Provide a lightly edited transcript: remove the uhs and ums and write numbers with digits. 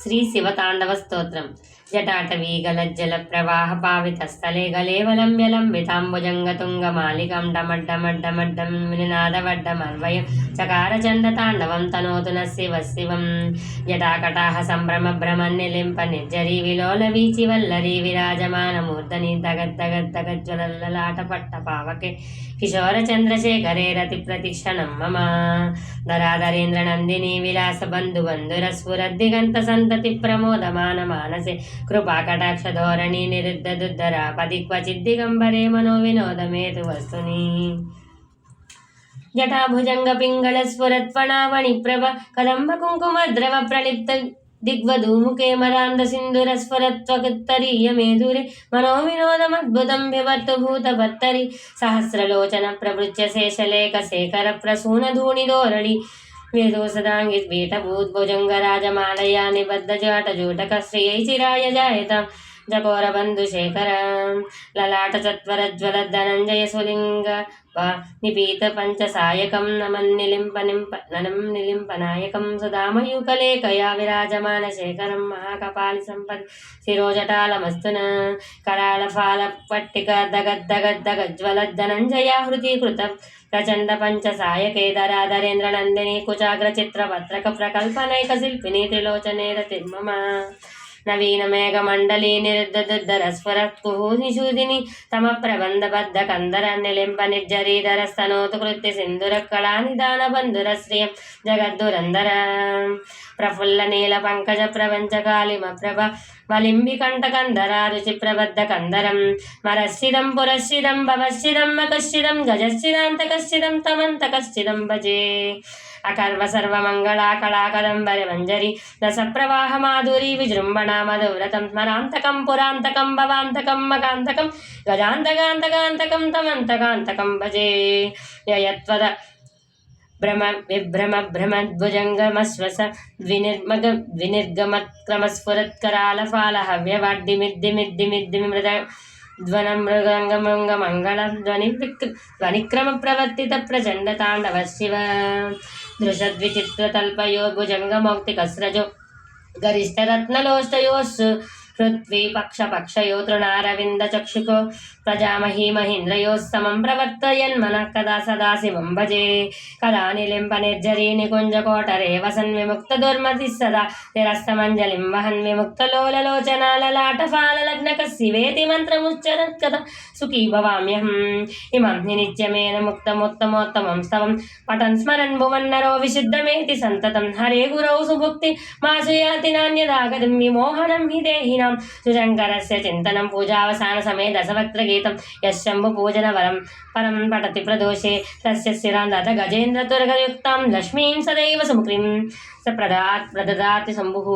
శ్రీ శివతాండవ స్తోత్రం. జటాటవీగలజ్జల ప్రవాహ పావితస్థలే గలేవలంబ్యలంబితాంబుజంగతుంగమాలికం డమడ్డమడ్డమడ్డం వినినాదవడ్డమన్వయం చకార చండ తాండవం తనోతు శివ శివం. జటాకటాహ సంభ్రమ భ్రమన్నిలింప నిర్జరీ విలోల వీచి వల్లరీ విరాజమాన మూర్ధని దగద్దగద్దగజ్వలల్లలాట పట్ట పావకే కిశోర చంద్రశేఖరే రతి ప్రతిక్షణం మమ. ధరాధరేంద్ర నందిని విలాస బంధు బంధుర స్ఫురద్దిగంత సంతతి ప్రమోదమాన మానసే కృపా కటాక్ష ధోరణి నిరుద్ధ దుద్ధరా పది క్వచిద్దిగంబరే మనో వినోదమేతు వస్తుని. జటాభుజంగ పింగళ స్ఫురత్వణావణి ప్రభ కదంబ కుంకుమ ద్రవ ప్రలిప్త దిగ్వధూముఖే మరాంద సింధుర స్ఫురత్వకుత్తరీయ మేధురే మనో వినోదమద్భుతం వివర్తు భూతభత్తరి. సహస్రలోచన ప్రవృత్య శేషలేఖ శేఖర ప్రసూన ధూణి ధోరణి వేదోసదాంగి పీఠభూద్భుజంగ రాజమాలయా నిబద్ధ జాట జూటక శ్రియై చిరాయ జాయత జకోర బంధు శేఖర లలాట చత్వరజ్వల ధనంజయ సులింగ నిపీత పంచసాయకం ననం నిలింపనాయకం సుధామయూకలేకయా విరాజమాన శేఖరం మహాకపాలి సంపది శిరోజటాలమస్తున కరాళ ఫాల పట్టిక దగద్దగద్దగజ్వల ధనంజయా హృతీకృత ప్రచండ పంచసాయకే ధరాధరేంద్ర నందిని కుచాగ్ర చిత్రపత్రక ప్రకల్పనైక శిల్పిని త్రిలోచనే రతిర్మమ. నవీన మేఘ మండలి నిరుద్ధర స్వరత్కుహు నిషూదిని తమ ప్రబంధబద్ధ కందర నిలింప నిర్జరీధర స్తనోతు కృత్య సింధుర కళా నిదాన బంధుర శ్రియం జగద్దురందర. ప్రఫుల్ల నీల పంకజ ప్రపంచ కాళిమ ప్రభ వలింబి కంఠకందర రుచి ప్రబద్ధ కందరం మరశ్చిదం పురశ్చిదం భవశ్చిదం మకశ్చిదం గజశ్చిదాంతకశ్చిదం తమంతకశ్చిదం భజే. అకర్వ సర్వమంగళా కళాకదంబరి మంజరి రస ప్రవాహ మాధురి విజృంభణా మధువ్రతం స్మరాంతకం పురాంతకం భవాంతకం మకాంతకం గజాంతకాంతకాంతకం తమంతకాంతకం భజే. యయత్వద భ్రమ విభ్రమ భ్రమద్భుజంగమశ్వస వినిర్గమత్క్రమస్ఫురత్కరాల ఫాల హవ్యవాడ్డిమిద్దిమిద్దిమిద్దిమి మృద ధ్వన మృగంగమంగమంగళ ధ్వనిక్రమ ప్రవర్తిత ప్రచండ తాండవ శివ. దృశద్విచిత్రతల్పయో భుజంగమౌక్తికస్రజో గరిష్టరత్నలోష్టయోస్సు పృథ్వీ పక్షపక్షయో తృణారవింద చక్షుకో ప్రజామహీ మహీంద్రయో సమం ప్రవర్తయన్మన కదా సదాశివం భజే. కదా నిలింప నిర్జరీ నికుంజ కోటరే వసన్ విముక్త దుర్మతి సదా నిరస్తమంజలిం వహన్ విముక్త లోలలోచనాలలాటఫాల లగ్నక శివేతి మంత్రముచ్చరత్ కథ సుఖీ భవామ్యహం. ఇమం నిత్యమేన ముక్తమోత్తమోత్తమం స్తవం పఠన్ స్మరన్ భువన్నరో విశుద్ధమేతి సంతతం హరే గురౌ సుభుక్తి మాసుయాతి నాణ్యదాగతం విమోహనం హి దేహినాం. సుశంకరస్య చింతనం పూజావసాన సమయ దశవక్త్ర గీతం యశంభు పూజన వరం పరం పఠతి ప్రదోషే తస్య శిరాందత గజేంద్ర తురగయుక్తాం లక్ష్మీం సదైవ సుముఖీం స ప్రదదాతి శంభుః.